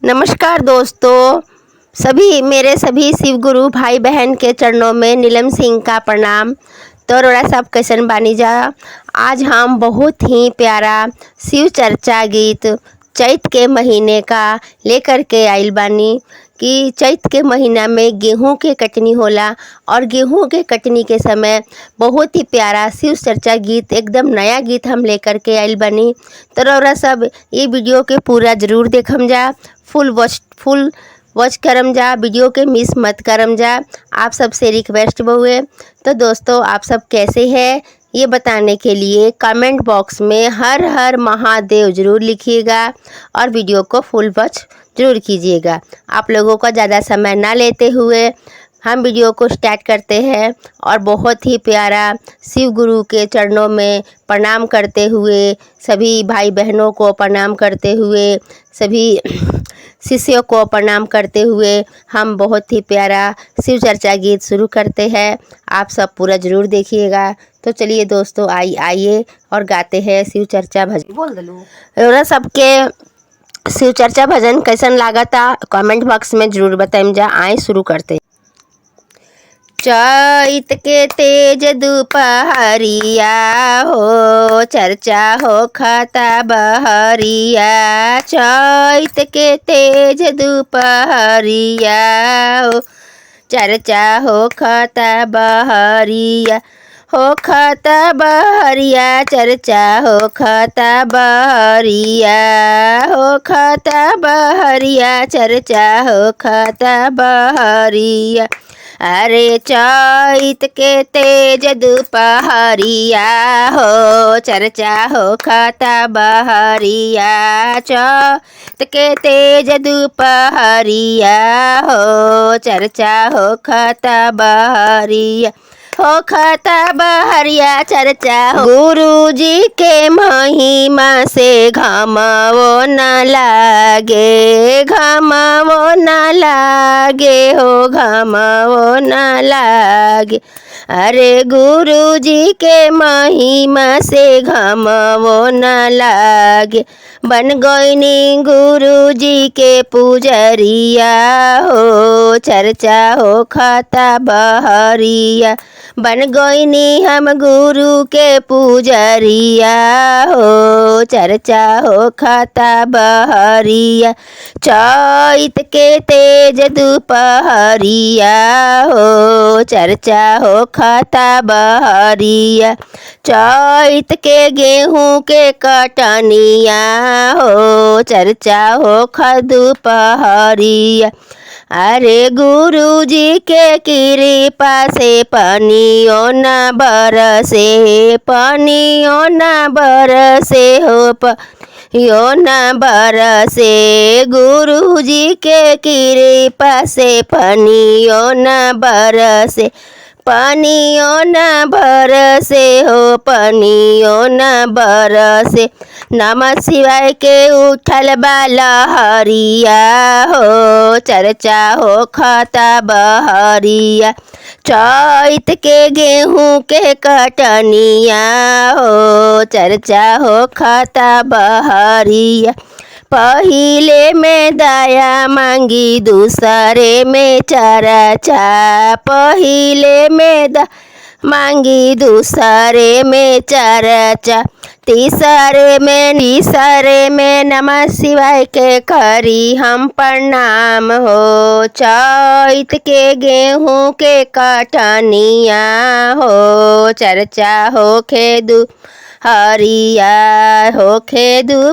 नमस्कार दोस्तों, मेरे सभी शिव गुरु भाई बहन के चरणों में नीलम सिंह का प्रणाम। तो रोड़ा साहब कैसन बानी जा। आज हम बहुत ही प्यारा शिव चर्चा गीत चैत के महीने का लेकर के आइल बानी कि चैत के महीना में गेहूं के कटनी होला और गेहूं के कटनी के समय बहुत ही प्यारा शिव चर्चा गीत, एकदम नया गीत हम लेकर के आइल बानी। तो रौरा सब ये वीडियो के पूरा ज़रूर देखम जा, फुल वॉच करम जा, वीडियो के मिस मत करम जा। आप सबसे रिक्वेस्ट बहुए। तो दोस्तों, आप सब कैसे हैं ये बताने के लिए कमेंट बॉक्स में हर हर महादेव ज़रूर लिखिएगा और वीडियो को फुल वॉच ज़रूर कीजिएगा। आप लोगों का ज़्यादा समय ना लेते हुए हम वीडियो को स्टार्ट करते हैं और बहुत ही प्यारा शिव गुरु के चरणों में प्रणाम करते हुए, सभी भाई बहनों को प्रणाम करते हुए, सभी शिष्यों को प्रणाम करते हुए हम बहुत ही प्यारा शिव चर्चा गीत शुरू करते हैं। आप सब पूरा ज़रूर देखिएगा। तो चलिए दोस्तों, आइए और गाते हैं शिव चर्चा भजन। बोल दलू और सबके शिव चर्चा भजन कैसन लागता कमेंट बॉक्स में ज़रूर बताएं जा। आए शुरू करते। चैत के तेज दुपहरिया हो, चर्चा हो खाता बहरिया। चैत के तेज दुपहरिया हो, चर्चा हो खाता बहरिया। हो खाता बहरिया, चर्चा हो खाता बहरिया। हो खाता बहरिया, चर्चा हो खाता बहरिया। अरे चैत के तेज दुपहरिया हो, चर्चा हो खाता बहरिया। चैत के तेज दुपहरिया हो, चर्चा हो खाता बहरिया। हो खाता बहरिया, चर्चा हो। गुरु जी के महिमा से घमवो न लागे, घमवो न लागे हो, घमवो न लागे। अरे गुरु जी के महिमा से घमवो न लागे। बन गईनी गुरु जी के पुजरिया हो, चर्चा हो खाता बहरिया। बन गईनी हम गुरु के पुजरिया हो, चर्चा हो खाता बहरिया। चैत के तेज दुपहरिया हो, चर्चा हो खाता बहरिया। चैत के गेहूं के कटनिया हो, चर्चा हो दुपहरिया। अरे गुरु जी के कृपा से पानियो न बरसे, पानियो न बरसे हो, पानियो न बरसे। गुरु जी के कृपा से पानियो न बरसे, पानियो न बरसे हो, पानियो न बरसे। नमः शिवाय के उठल बा लहरिया हो, चर्चा हो खाता बहरिया। चैत के गेहूं के कटनिया हो, चर्चा हो खाता बहरिया। पहिले में दया मांगी, दूसरे में चर्चा। पहिले में दया मांगी, दूसरे में चर्चा। तीसरे में नमः शिवाय के करी हम प्रणाम हो। चैत के गेहूं के कटनिया हो, चर्चा हो खेदू हरिया हो खेदू